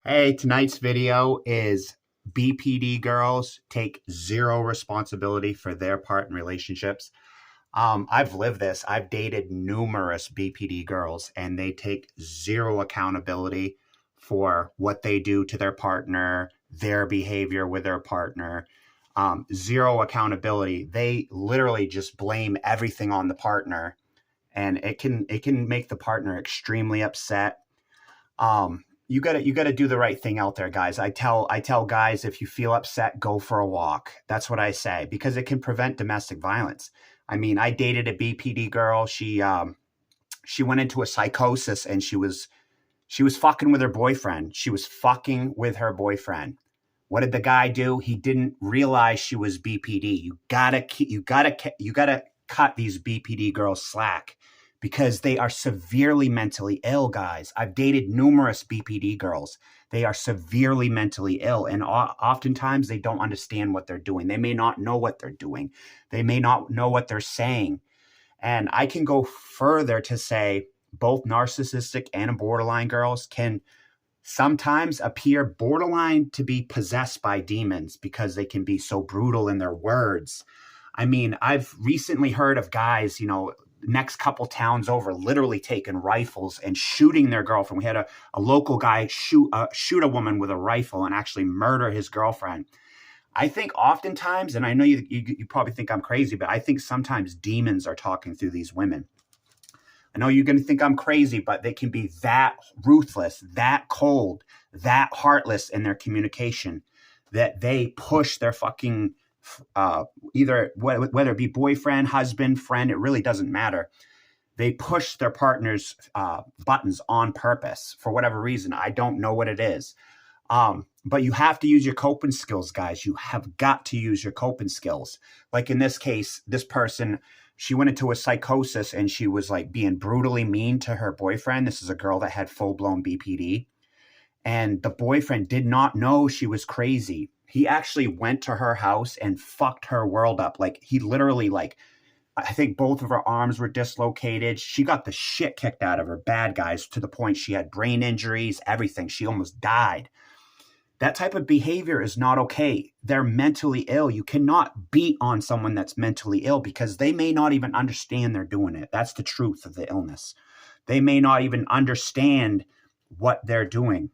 Hey, tonight's video is BPD girls take zero responsibility for their part in relationships. I've lived this. I've dated numerous BPD girls, and they take zero accountability for what they do to their partner, their behavior with their partner. Zero accountability. They literally just blame everything on the partner, and it can make the partner extremely upset. You gotta do the right thing out there, guys. I tell guys, if you feel upset, go for a walk. That's what I say, because it can prevent domestic violence. I mean, I dated a BPD girl. She went into a psychosis, and she was fucking with her boyfriend. She was fucking with her boyfriend. What did the guy do? He didn't realize she was BPD. You gotta cut these BPD girls slack, because they are severely mentally ill, guys. I've dated numerous BPD girls. They are severely mentally ill, and oftentimes they don't understand what they're doing. They may not know what they're doing. They may not know what they're saying. And I can go further to say both narcissistic and borderline girls can sometimes appear borderline to be possessed by demons, because they can be so brutal in their words. I mean, I've recently heard of guys, next couple towns over, literally taking rifles and shooting their girlfriend. We had a local guy shoot a woman with a rifle and actually murder his girlfriend. I think oftentimes, and I know you probably think I'm crazy, but I think sometimes demons are talking through these women. I know you're going to think I'm crazy, but they can be that ruthless, that cold, that heartless in their communication, that they push their fucking either whether it be boyfriend, husband, friend, it really doesn't matter. They push their partner's buttons on purpose for whatever reason. I don't know what it is. But you have to use your coping skills, guys. You have got to use your coping skills. Like in this case, this person, she went into a psychosis, and she was like being brutally mean to her boyfriend. This is a girl that had full-blown BPD. And the boyfriend did not know she was crazy. He actually went to her house and fucked her world up. Like, he literally, I think both of her arms were dislocated. She got the shit kicked out of her, bad guys, to the point she had brain injuries, everything. She almost died. That type of behavior is not okay. They're mentally ill. You cannot beat on someone that's mentally ill, because they may not even understand they're doing it. That's the truth of the illness. They may not even understand what they're doing.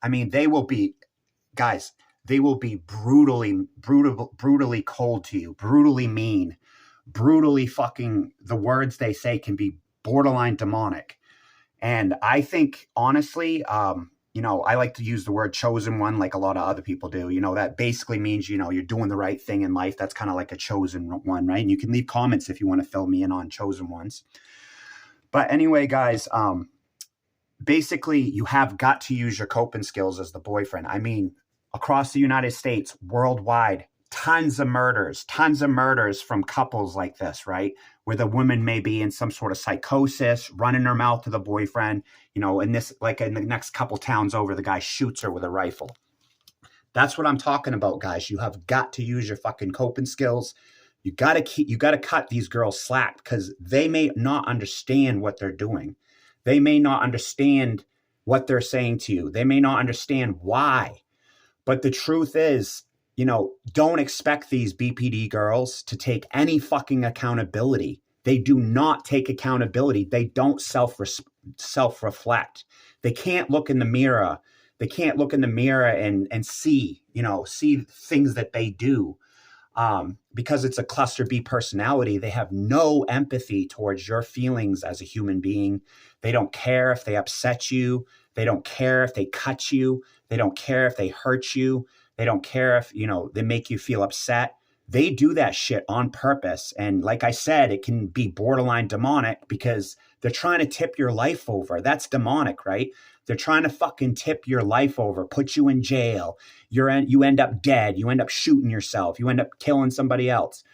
I mean, they will be brutally cold to you, brutally mean, brutally fucking, the words they say can be borderline demonic. And I think, honestly, I like to use the word chosen one, like a lot of other people do. That basically means, you're doing the right thing in life. That's kind of like a chosen one, right? And you can leave comments if you want to fill me in on chosen ones. But anyway, guys, basically, you have got to use your coping skills as the boyfriend. I mean, across the United States, worldwide, tons of murders from couples like this, right? Where the woman may be in some sort of psychosis, running her mouth to the boyfriend, in this, like in the next couple towns over, the guy shoots her with a rifle. That's what I'm talking about, guys. You have got to use your fucking coping skills. You got to cut these girls slack, because they may not understand what they're doing. They may not understand what they're saying to you. They may not understand why. But the truth is, don't expect these BPD girls to take any fucking accountability. They do not take accountability. They don't self-reflect. They can't look in the mirror. They can't look in the mirror and see things that they do. Because it's a cluster B personality, they have no empathy towards your feelings as a human being. They don't care if they upset you. They don't care if they cut you. They don't care if they hurt you. They don't care if, they make you feel upset. They do that shit on purpose. And like I said, it can be borderline demonic, because they're trying to tip your life over. That's demonic, right? They're trying to fucking tip your life over, put you in jail. You end up dead. You end up shooting yourself. You end up killing somebody else.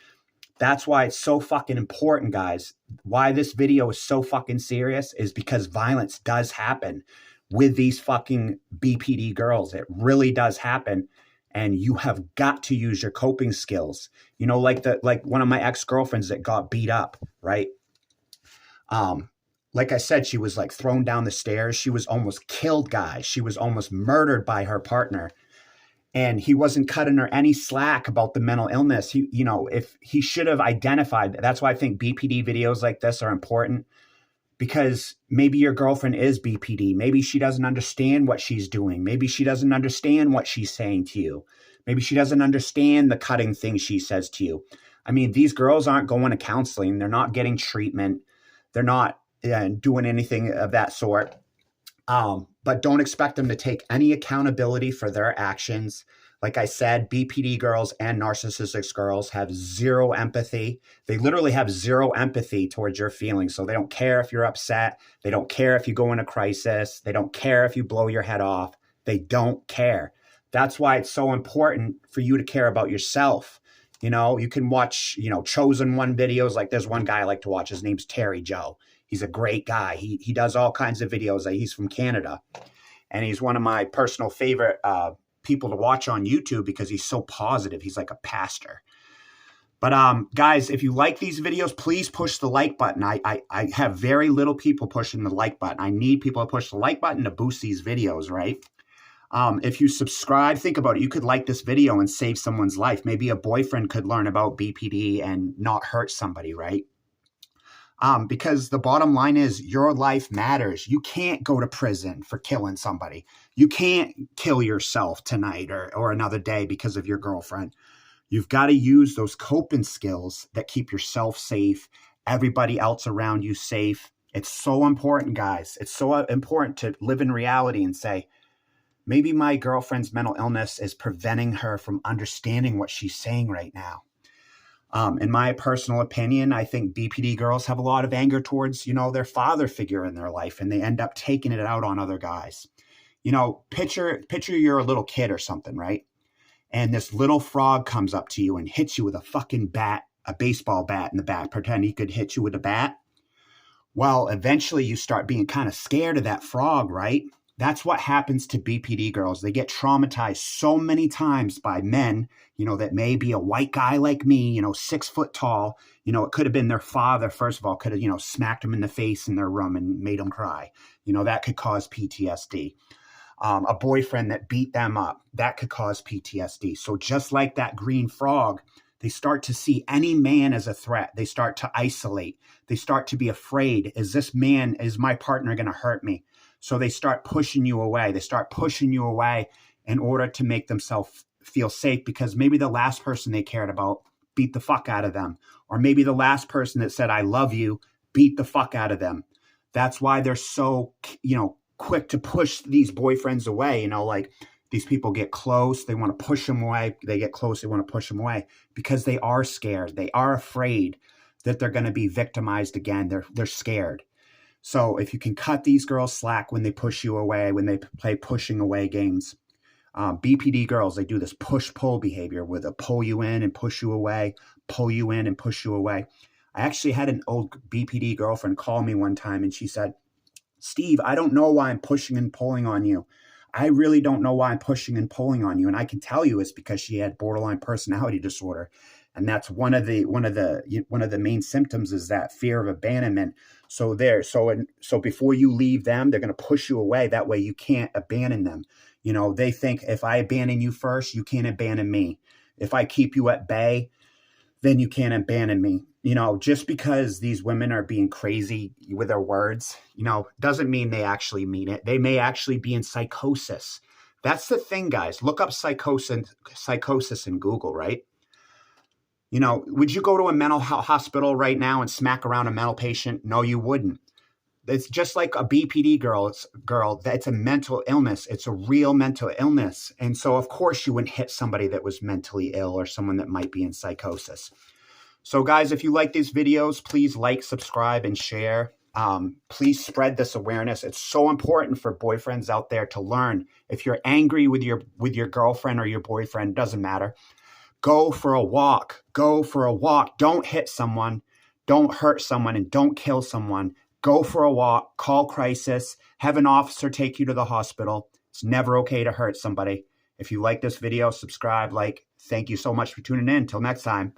That's why it's so fucking important, guys. Why this video is so fucking serious is because violence does happen with these fucking BPD girls. It really does happen. And you have got to use your coping skills. Like one of my ex-girlfriends that got beat up, right? like I said, she was like thrown down the stairs. She was almost killed, guys. She was almost murdered by her partner. And he wasn't cutting her any slack about the mental illness. He, you know, if he should have identified, that's why I think BPD videos like this are important, because maybe your girlfriend is BPD. Maybe she doesn't understand what she's doing. Maybe she doesn't understand what she's saying to you. Maybe she doesn't understand the cutting things she says to you. I mean, these girls aren't going to counseling. They're not getting treatment. They're not doing anything of that sort. But don't expect them to take any accountability for their actions. Like I said, BPD girls and narcissistic girls have zero empathy. They literally have zero empathy towards your feelings. So they don't care if you're upset. They don't care if you go in a crisis. They don't care if you blow your head off. They don't care. That's why it's so important for you to care about yourself. You know, you can watch, you know, chosen one videos. Like there's one guy I like to watch. His name's Terry Joe. He's a great guy. He does all kinds of videos. He's from Canada. And he's one of my personal favorite people to watch on YouTube because he's so positive. He's like a pastor. But guys, if you like these videos, please push the like button. I have very little people pushing the like button. I need people to push the like button to boost these videos, right? If you subscribe, think about it. You could like this video and save someone's life. Maybe a boyfriend could learn about BPD and not hurt somebody, right? Because the bottom line is your life matters. You can't go to prison for killing somebody. You can't kill yourself tonight or another day because of your girlfriend. You've got to use those coping skills that keep yourself safe, everybody else around you safe. It's so important, guys. It's so important to live in reality and say, maybe my girlfriend's mental illness is preventing her from understanding what she's saying right now. In my personal opinion, I think BPD girls have a lot of anger towards, you know, their father figure in their life, and they end up taking it out on other guys. You know, picture you're a little kid or something, right? And this little frog comes up to you and hits you with a fucking bat, a baseball bat in the back. Pretend he could hit you with a bat. Well, eventually you start being kind of scared of that frog, right? That's what happens to BPD girls. They get traumatized so many times by men, you know, that may be a white guy like me, you know, 6 foot tall. You know, it could have been their father, first of all, could have, you know, smacked them in the face in their room and made them cry. You know, that could cause PTSD. A boyfriend that beat them up, that could cause PTSD. So just like that green frog, they start to see any man as a threat. They start to isolate. They start to be afraid. Is my partner going to hurt me? So they start pushing you away. They start pushing you away in order to make themselves feel safe, because maybe the last person they cared about beat the fuck out of them. Or maybe the last person that said, I love you, beat the fuck out of them. That's why they're so, you know, quick to push these boyfriends away. You know, like these people get close. They want to push them away. They get close. They want to push them away because they are scared. They are afraid that they're going to be victimized again. They're scared. So if you can cut these girls slack when they push you away, when they play pushing away games, BPD girls, they do this push-pull behavior where they'll pull you in and push you away, pull you in and push you away. I actually had an old BPD girlfriend call me one time and she said, Steve, I don't know why I'm pushing and pulling on you. I really don't know why I'm pushing and pulling on you. And I can tell you it's because she had borderline personality disorder. And that's one of the main symptoms is that fear of abandonment. So before you leave them, they're going to push you away. That way you can't abandon them. You know, they think if I abandon you first, you can't abandon me. If I keep you at bay, then you can't abandon me. You know, just because these women are being crazy with their words, you know, doesn't mean they actually mean it. They may actually be in psychosis. That's the thing, guys. Look up psychosis in Google, right? You know, would you go to a mental hospital right now and smack around a mental patient? No, you wouldn't. It's just like a BPD girl. It's a mental illness. It's a real mental illness. And so, of course, you wouldn't hit somebody that was mentally ill or someone that might be in psychosis. So, guys, if you like these videos, please like, subscribe, and share. Please spread this awareness. It's so important for boyfriends out there to learn. If you're angry with your girlfriend or your boyfriend, doesn't matter. Go for a walk. Go for a walk. Don't hit someone. Don't hurt someone, and don't kill someone. Go for a walk. Call crisis. Have an officer take you to the hospital. It's never okay to hurt somebody. If you like this video, subscribe, like. Thank you so much for tuning in. Until next time.